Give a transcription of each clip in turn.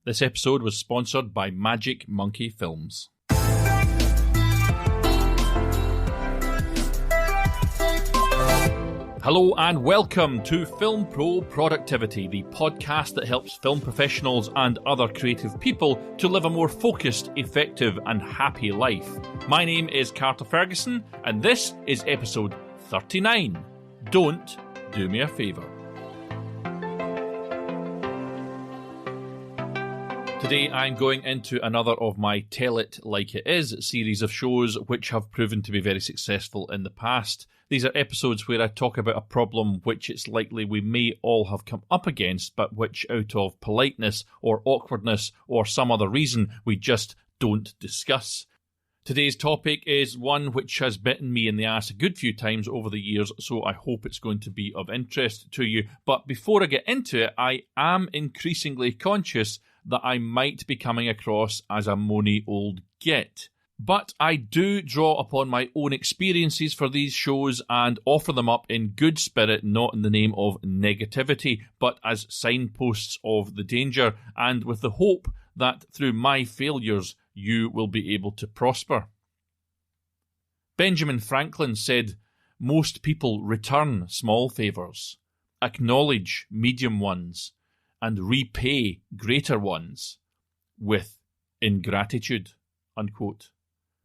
This episode was sponsored by Magic Monkey Films. Hello and welcome to Film Pro Productivity, the podcast that helps film professionals and other creative people to live a more focused, effective and happy life. My name is Carter Ferguson and this is episode 39. Don't do me a favour. Today I'm going into another of my Tell It Like It Is series of shows which have proven to be very successful in the past. These are episodes where I talk about a problem which it's likely we may all have come up against, but which out of politeness or awkwardness or some other reason we just don't discuss. Today's topic is one which has bitten me in the ass a good few times over the years, so I hope it's going to be of interest to you. But before I get into it, I am increasingly conscious that I might be coming across as a moany old git. But I do draw upon my own experiences for these shows and offer them up in good spirit, not in the name of negativity, but as signposts of the danger, and with the hope that through my failures you will be able to prosper. Benjamin Franklin said, "Most people return small favours, acknowledge medium ones, and repay greater ones with ingratitude," unquote.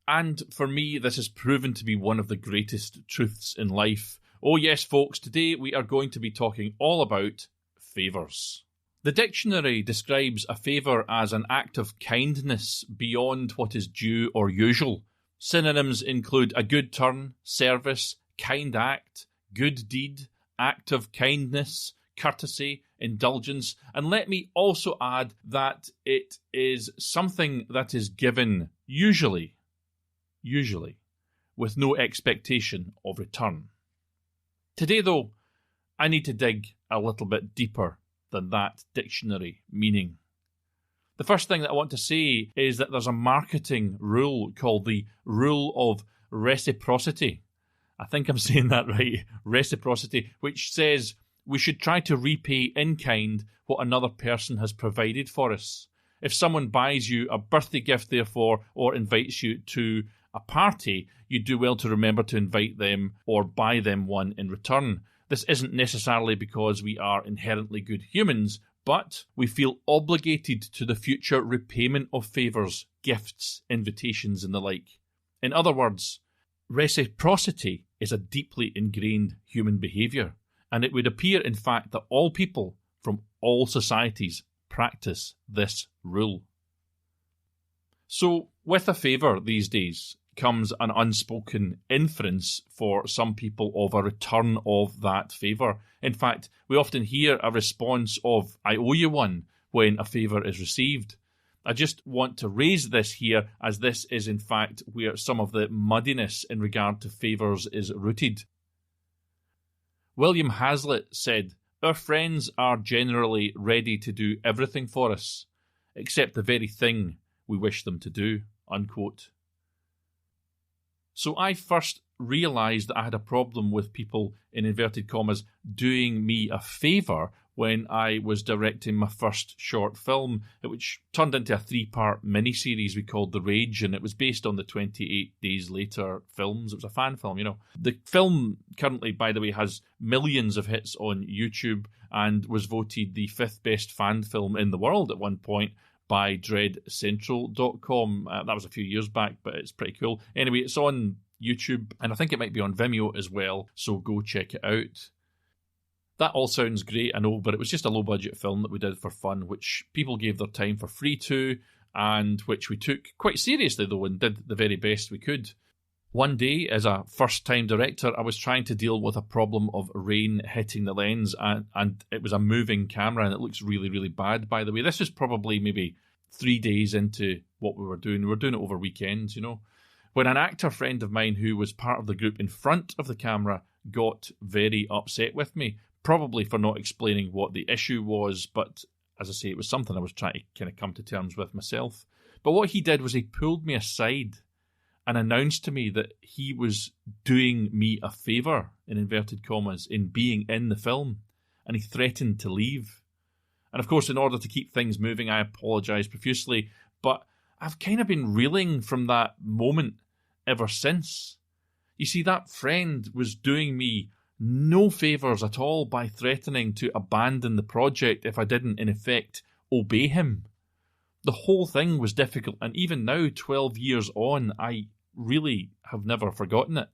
And for me, this has proven to be one of the greatest truths in life. Oh yes, folks, today we are going to be talking all about favours. The dictionary describes a favour as an act of kindness beyond what is due or usual. Synonyms include a good turn, service, kind act, good deed, act of kindness, courtesy, indulgence, and let me also add that it is something that is given usually, with no expectation of return. Today, though, I need to dig a little bit deeper than that dictionary meaning. The first thing that I want to say is that there's a marketing rule called the rule of reciprocity. I think I'm saying that right, reciprocity, which says we should try to repay in kind what another person has provided for us. If someone buys you a birthday gift, therefore, or invites you to a party, you do well to remember to invite them or buy them one in return. This isn't necessarily because we are inherently good humans, but we feel obligated to the future repayment of favours, gifts, invitations and the like. In other words, reciprocity is a deeply ingrained human behaviour, and it would appear, in fact, that all people from all societies practice this rule. So, with a favour these days comes an unspoken inference for some people of a return of that favour. In fact, we often hear a response of, "I owe you one," when a favour is received. I just want to raise this here, as this is in fact where some of the muddiness in regard to favours is rooted. William Hazlitt said, "Our friends are generally ready to do everything for us, except the very thing we wish them to do," unquote. So I first realised that I had a problem with people, in inverted commas, doing me a favour when I was directing my first short film, which turned into a 3-part miniseries we called The Rage, and it was based on the 28 Days Later films. It was a fan film, you know. The film currently, by the way, has millions of hits on YouTube and was voted the 5th best fan film in the world at one point by dreadcentral.com. That was a few years back, but it's pretty cool. Anyway, it's on YouTube, and I think it might be on Vimeo as well, so go check it out. That all sounds great, I know, but it was just a low-budget film that we did for fun, which people gave their time for free to, and which we took quite seriously, though, and did the very best we could. One day, as a first-time director, I was trying to deal with a problem of rain hitting the lens, and it was a moving camera, and it looks really, really bad, by the way. This was probably maybe 3 days into what we were doing. We were doing it over weekends, you know. When an actor friend of mine who was part of the group in front of the camera got very upset with me, probably for not explaining what the issue was, but as I say, it was something I was trying to kind of come to terms with myself. But what he did was he pulled me aside and announced to me that he was doing me a favour, in inverted commas, in being in the film, and he threatened to leave. And of course, in order to keep things moving, I apologise profusely, but I've kind of been reeling from that moment ever since. You see, that friend was doing me no favours at all by threatening to abandon the project if I didn't, in effect, obey him. The whole thing was difficult, and even now, 12 years on, I really have never forgotten it.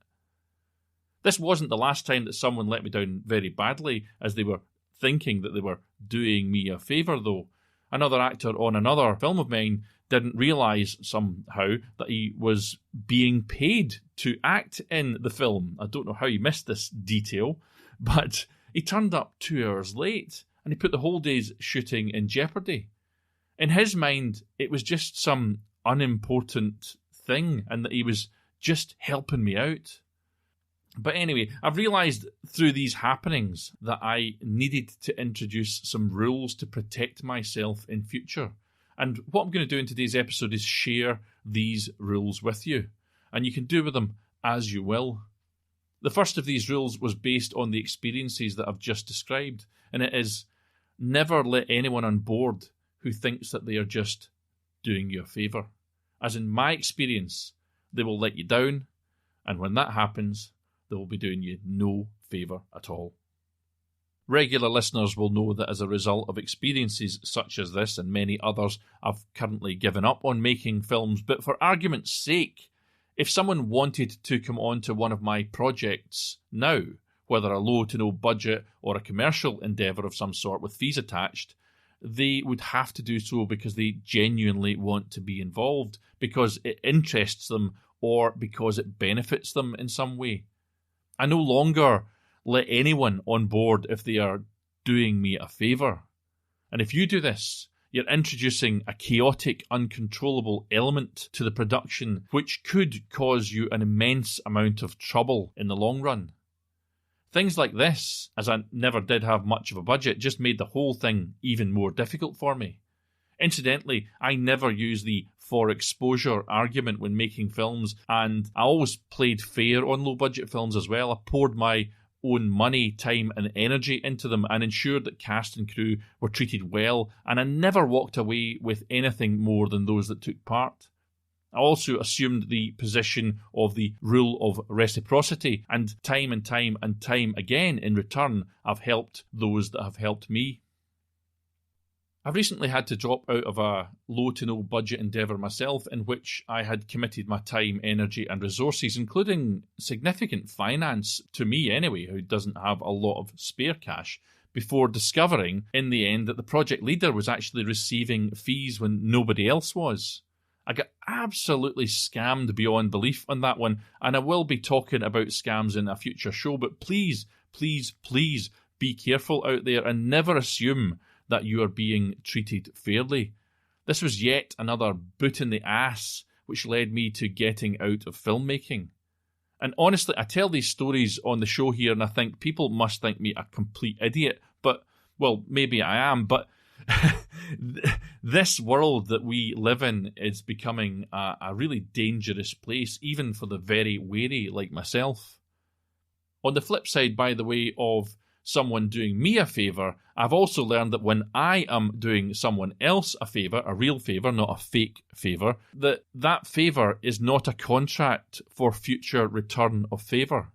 This wasn't the last time that someone let me down very badly, as they were thinking that they were doing me a favour, though. Another actor on another film of mine didn't realise somehow that he was being paid to act in the film. I don't know how he missed this detail, but he turned up 2 hours late and he put the whole day's shooting in jeopardy. In his mind, it was just some unimportant thing and that he was just helping me out. But anyway, I've realised through these happenings that I needed to introduce some rules to protect myself in future. And what I'm going to do in today's episode is share these rules with you. And you can do with them as you will. The first of these rules was based on the experiences that I've just described. And it is, never let anyone on board who thinks that they are just doing you a favour. As in my experience, they will let you down. And when that happens, they will be doing you no favour at all. Regular listeners will know that as a result of experiences such as this and many others, I've currently given up on making films, but for argument's sake, if someone wanted to come on to one of my projects now, whether a low to no budget or a commercial endeavour of some sort with fees attached, they would have to do so because they genuinely want to be involved, because it interests them or because it benefits them in some way. I no longer let anyone on board if they are doing me a favour. And if you do this, you're introducing a chaotic, uncontrollable element to the production which could cause you an immense amount of trouble in the long run. Things like this, as I never did have much of a budget, just made the whole thing even more difficult for me. Incidentally, I never use the for exposure argument when making films, and I always played fair on low-budget films as well. I poured my own money, time and energy into them and ensured that cast and crew were treated well, and I never walked away with anything more than those that took part. I also assumed the position of the rule of reciprocity, and time again in return I've helped those that have helped me. I've recently had to drop out of a low to no budget endeavour myself in which I had committed my time, energy and resources, including significant finance, to me anyway, who doesn't have a lot of spare cash, before discovering in the end that the project leader was actually receiving fees when nobody else was. I got absolutely scammed beyond belief on that one, and I will be talking about scams in a future show, but please, please, please be careful out there and never assume that you are being treated fairly. This was yet another boot in the ass which led me to getting out of filmmaking. And honestly, I tell these stories on the show here and I think people must think me a complete idiot, but, well, maybe I am, but this world that we live in is becoming a really dangerous place, even for the very wary like myself. On the flip side, by the way, of someone doing me a favour, I've also learned that when I am doing someone else a favour, a real favour, not a fake favour, that favour is not a contract for future return of favour.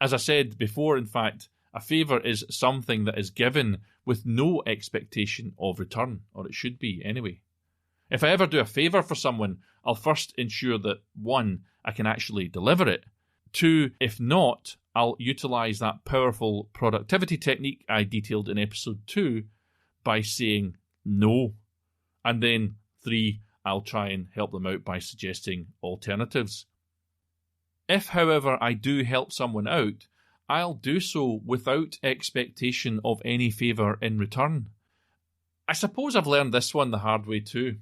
As I said before, in fact, a favour is something that is given with no expectation of return, or it should be anyway. If I ever do a favour for someone, I'll first ensure that 1, I can actually deliver it. 2, if not, I'll utilise that powerful productivity technique I detailed in episode 2 by saying no. And then 3, I'll try and help them out by suggesting alternatives. If, however, I do help someone out, I'll do so without expectation of any favour in return. I suppose I've learned this one the hard way too.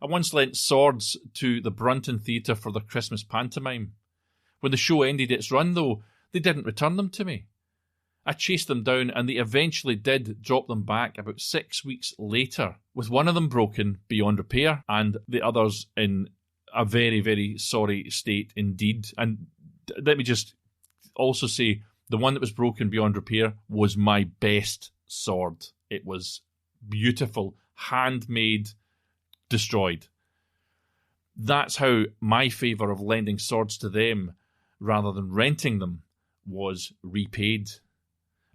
I once lent swords to the Brunton Theatre for their Christmas pantomime. When the show ended its run, though, they didn't return them to me. I chased them down and they eventually did drop them back about 6 weeks later, with one of them broken beyond repair and the others in a very, very sorry state indeed. And let me just also say, the one that was broken beyond repair was my best sword. It was beautiful, handmade, destroyed. That's how my favour of lending swords to them rather than renting them was repaid.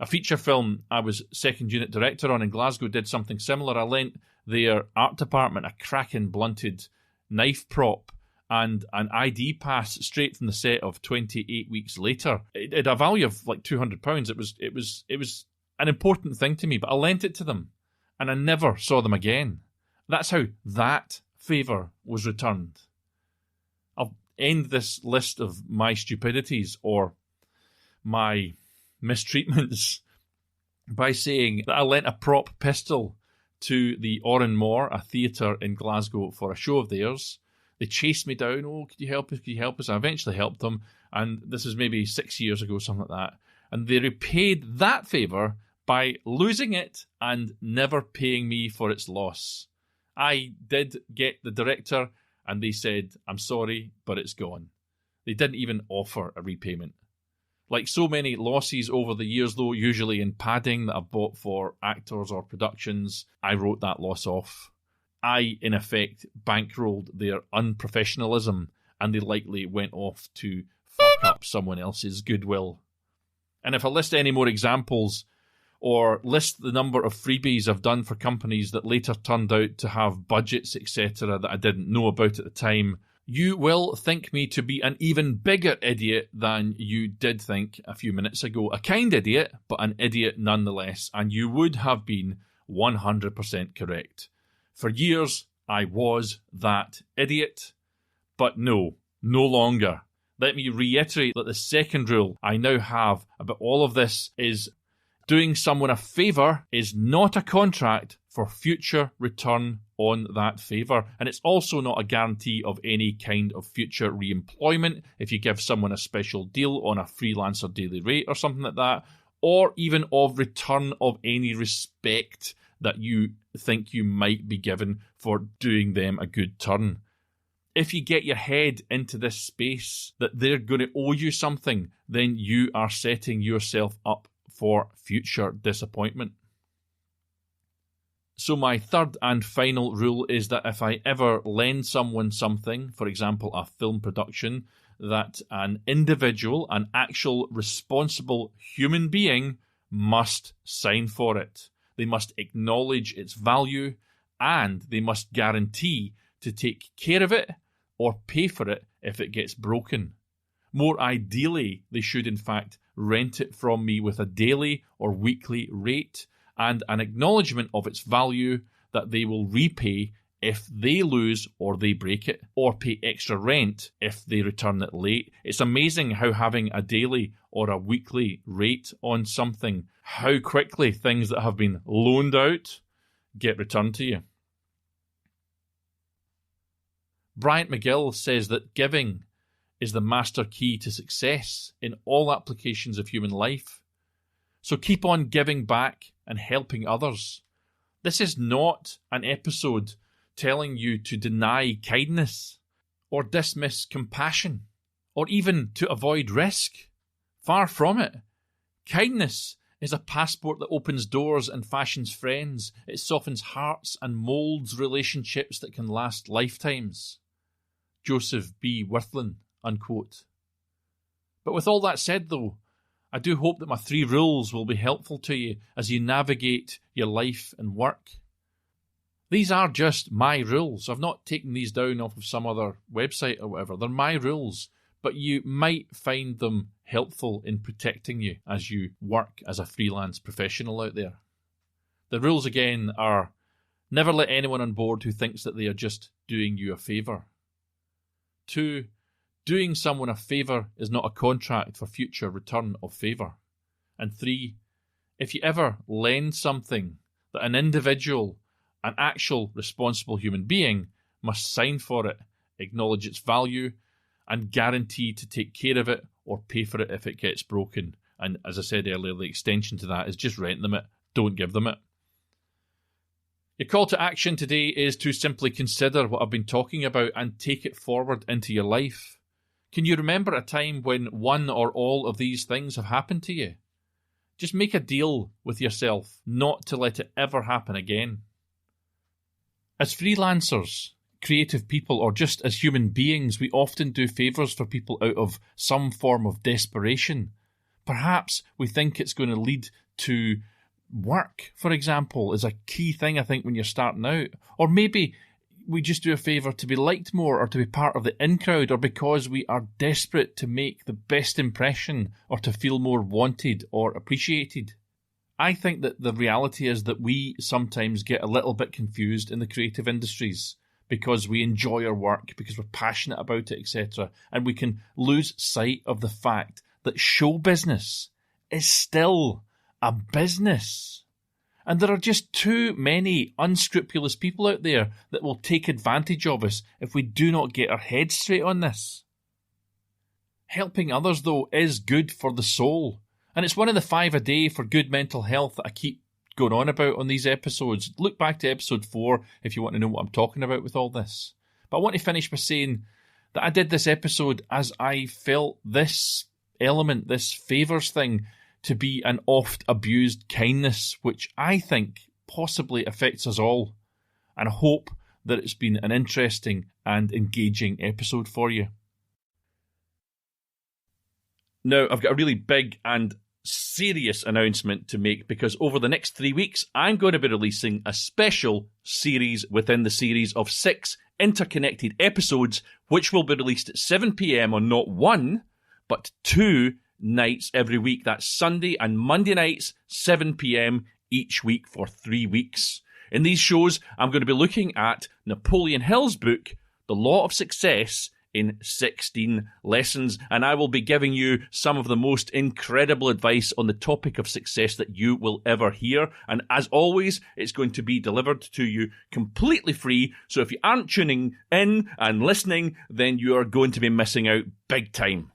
A feature film I was second unit director on in Glasgow did something similar. I lent their art department a cracking blunted knife prop and an ID pass straight from the set of 28 weeks later. It had a value of like £200. It was an important thing to me, but I lent it to them and I never saw them again. That's how that favour was returned. I'll end this list of my stupidities or my mistreatments by saying that I lent a prop pistol to the Oran Mor, a theatre in Glasgow, for a show of theirs. They chased me down. Oh, could you help us? Could you help us? I eventually helped them. And this is maybe 6 years ago, something like that. And they repaid that favour by losing it and never paying me for its loss. I did get the director and they said, I'm sorry, but it's gone. They didn't even offer a repayment. Like so many losses over the years, though, usually in padding that I've bought for actors or productions, I wrote that loss off. I, in effect, bankrolled their unprofessionalism and they likely went off to fuck up someone else's goodwill. And if I list any more examples or list the number of freebies I've done for companies that later turned out to have budgets, etc., that I didn't know about at the time, you will think me to be an even bigger idiot than you did think a few minutes ago. A kind idiot, but an idiot nonetheless, and you would have been 100% correct. For years, I was that idiot, but no longer. Let me reiterate that the second rule I now have about all of this is doing someone a favour is not a contract for future return on that favour. And it's also not a guarantee of any kind of future re-employment if you give someone a special deal on a freelancer daily rate or something like that, or even of return of any respect that you think you might be given for doing them a good turn. If you get your head into this space that they're going to owe you something, then you are setting yourself up for future disappointment. So my third and final rule is that if I ever lend someone something, for example a film production, that an individual, an actual responsible human being, must sign for it. They must acknowledge its value and they must guarantee to take care of it or pay for it if it gets broken. More ideally, they should in fact rent it from me with a daily or weekly rate and an acknowledgement of its value that they will repay if they lose or they break it, or pay extra rent if they return it late. It's amazing how having a daily or a weekly rate on something, how quickly things that have been loaned out get returned to you. Bryant McGill says that giving is the master key to success in all applications of human life. So keep on giving back and helping others. This is not an episode telling you to deny kindness or dismiss compassion or even to avoid risk. Far from it. Kindness is a passport that opens doors and fashions friends. It softens hearts and moulds relationships that can last lifetimes. Joseph B. Wirthlin, unquote. But with all that said, though, I do hope that my 3 rules will be helpful to you as you navigate your life and work. These are just my rules. I've not taken these down off of some other website or whatever. They're my rules, but you might find them helpful in protecting you as you work as a freelance professional out there. The rules again are: never let anyone on board who thinks that they are just doing you a favour. 2, doing someone a favour is not a contract for future return of favour. And 3, if you ever lend something that an individual, an actual responsible human being, must sign for it, acknowledge its value, and guarantee to take care of it or pay for it if it gets broken. And as I said earlier, the extension to that is just rent them it, don't give them it. Your call to action today is to simply consider what I've been talking about and take it forward into your life. Can you remember a time when one or all of these things have happened to you? Just make a deal with yourself not to let it ever happen again. As freelancers, creative people, or just as human beings, we often do favours for people out of some form of desperation. Perhaps we think it's going to lead to work, for example, is a key thing, I think, when you're starting out. Or maybe we just do a favour to be liked more or to be part of the in-crowd, or because we are desperate to make the best impression or to feel more wanted or appreciated. I think that the reality is that we sometimes get a little bit confused in the creative industries because we enjoy our work, because we're passionate about it, etc. And we can lose sight of the fact that show business is still a business. And there are just too many unscrupulous people out there that will take advantage of us if we do not get our heads straight on this. Helping others, though, is good for the soul. And it's one of the 5 a day for good mental health that I keep going on about on these episodes. Look back to episode 4 if you want to know what I'm talking about with all this. But I want to finish by saying that I did this episode as I felt this element, this favours thing, to be an oft-abused kindness, which I think possibly affects us all. And I hope that it's been an interesting and engaging episode for you. Now, I've got a really big and serious announcement to make, because over the next 3 weeks, I'm going to be releasing a special series within the series of 6 interconnected episodes, which will be released at 7 p.m. on not 1, but 2 nights every week. That's Sunday and Monday nights, 7 p.m. each week for 3 weeks. In these shows, I'm going to be looking at Napoleon Hill's book, The Law of Success, in 16 lessons, and I will be giving you some of the most incredible advice on the topic of success that you will ever hear. And as always, it's going to be delivered to you completely free. So if you aren't tuning in and listening, then you are going to be missing out big time.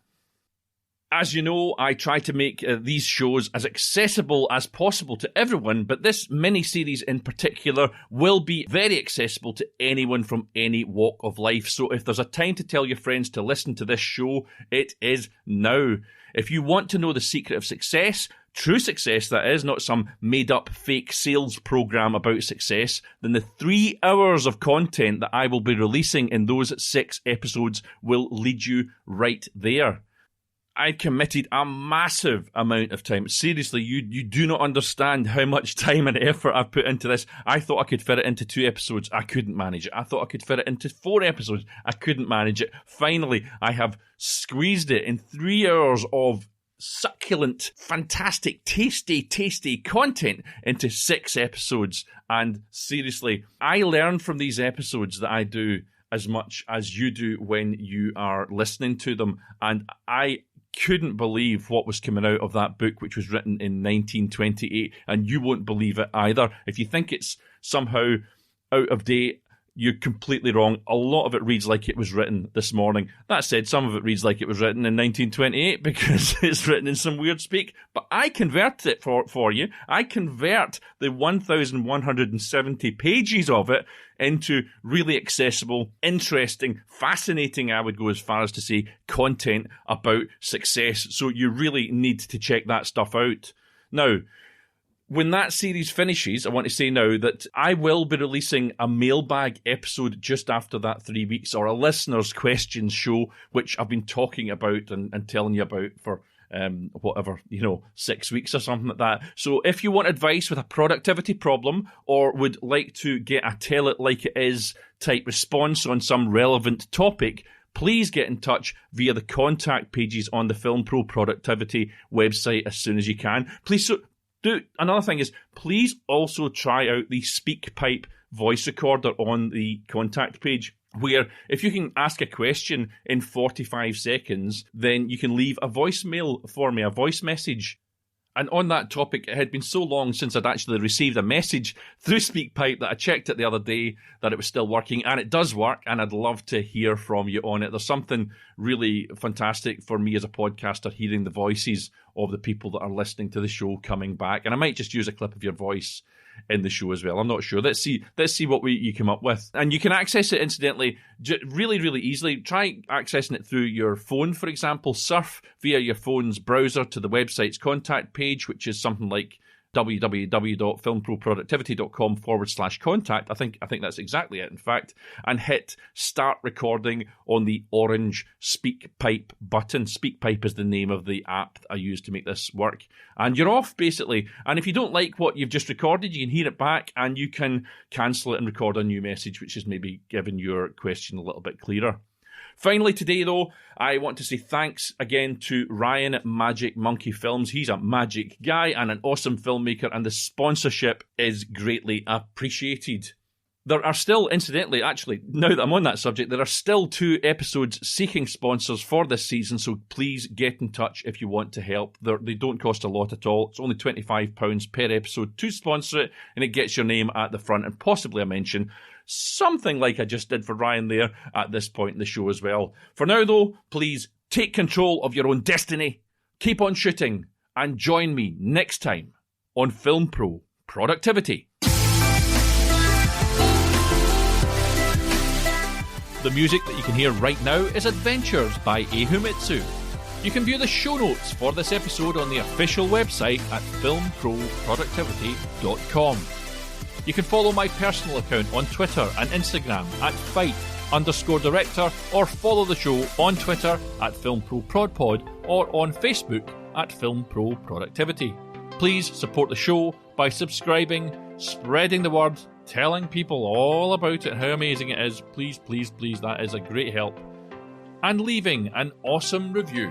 As you know, I try to make these shows as accessible as possible to everyone, but this mini-series in particular will be very accessible to anyone from any walk of life. So if there's a time to tell your friends to listen to this show, it is now. If you want to know the secret of success, true success that is, not some made-up fake sales program about success, then the 3 hours of content that I will be releasing in those 6 episodes will lead you right there. I committed a massive amount of time. Seriously, you do not understand how much time and effort I've put into this. I thought I could fit it into 2 episodes. I couldn't manage it. I thought I could fit it into 4 episodes. I couldn't manage it. Finally, I have squeezed it in 3 hours of succulent, fantastic, tasty content into 6 episodes. And seriously, I learn from these episodes that I do as much as you do when you are listening to them. And I couldn't believe what was coming out of that book, which was written in 1928, and you won't believe it either. If you think it's somehow out of date, you're completely wrong. A lot of it reads like it was written this morning. That said, some of it reads like it was written in 1928 because it's written in some weird speak, but I converted it for you. I convert the 1,170 pages of it into really accessible, interesting, fascinating, I would go as far as to say, content about success. So you really need to check that stuff out. Now, when that series finishes, I want to say now that I will be releasing a mailbag episode just after that 3 weeks, or a listener's questions show, which I've been talking about and telling you about for 6 weeks or something like that. So if you want advice with a productivity problem, or would like to get a tell it like it is type response on some relevant topic, please get in touch via the contact pages on the Film Pro Productivity website as soon as you can. Another thing is, please also try out the SpeakPipe voice recorder on the contact page, where if you can ask a question in 45 seconds, then you can leave a voicemail for me, a voice message. And on that topic, it had been so long since I'd actually received a message through SpeakPipe that I checked it the other day that it was still working, and it does work, and I'd love to hear from you on it. There's something really fantastic for me as a podcaster, hearing the voices of the people that are listening to the show coming back. And I might just use a clip of your voice in the show as well. I'm not sure. Let's see what you come up with. And you can access it, incidentally, really, really easily. Try accessing it through your phone, for example. Surf via your phone's browser to the website's contact page, which is something like www.filmproproductivity.com/contact. I think that's exactly it, in fact, and hit start recording on the orange SpeakPipe button. SpeakPipe is the name of the app I use to make this work. And you're off, basically. And if you don't like what you've just recorded, you can hear it back and you can cancel it and record a new message, which is maybe giving your question a little bit clearer. Finally today, though, I want to say thanks again to Ryan at Magic Monkey Films. He's a magic guy and an awesome filmmaker, and the sponsorship is greatly appreciated. There are still, incidentally, actually, now that I'm on that subject, there are still 2 episodes seeking sponsors for this season, so please get in touch if you want to help. They don't cost a lot at all. It's only £25 per episode to sponsor it, and it gets your name at the front and possibly a mention. Something like I just did for Ryan there at this point in the show as well. For now, though, please take control of your own destiny, keep on shooting, and join me next time on Film Pro Productivity. The music that you can hear right now is Adventures by Ehumitsu. You can view the show notes for this episode on the official website at filmproproductivity.com. You can follow my personal account on Twitter and Instagram at fight_director, or follow the show on Twitter at FilmProProdPod or on Facebook at FilmProProductivity. Please support the show by subscribing, spreading the word, telling people all about it, how amazing it is. Please, please, please, that is a great help. And leaving an awesome review.